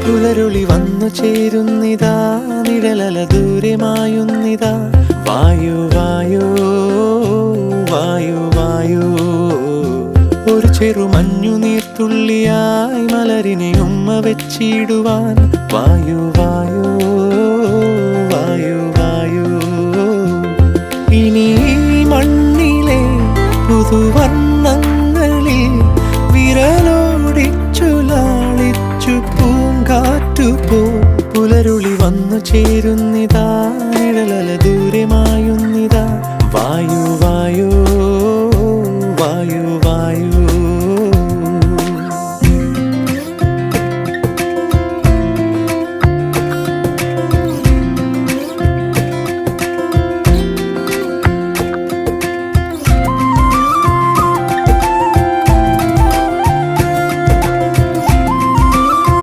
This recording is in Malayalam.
പുലരുളി വന്നു ചേരുന്നിതാ, നിഴലല ദൂരെ മായുന്നിതാ. വായു വായു വായു വായു, ഒരു ചെറു മഞ്ഞു നീർത്തുള്ളിയായി മലരിനെ ഉമ്മ വെച്ചിടുവാൻ. വായു വായു വായു വായു, ഇനി മണ്ണിലെ പുതുവർണ്ണങ്ങളിൽ വിരലോടിച്ചു ലാളിച്ചു പൂങ്കാറ്റുപോ. പുലരുളി വന്നു ചേരുന്നിതാ,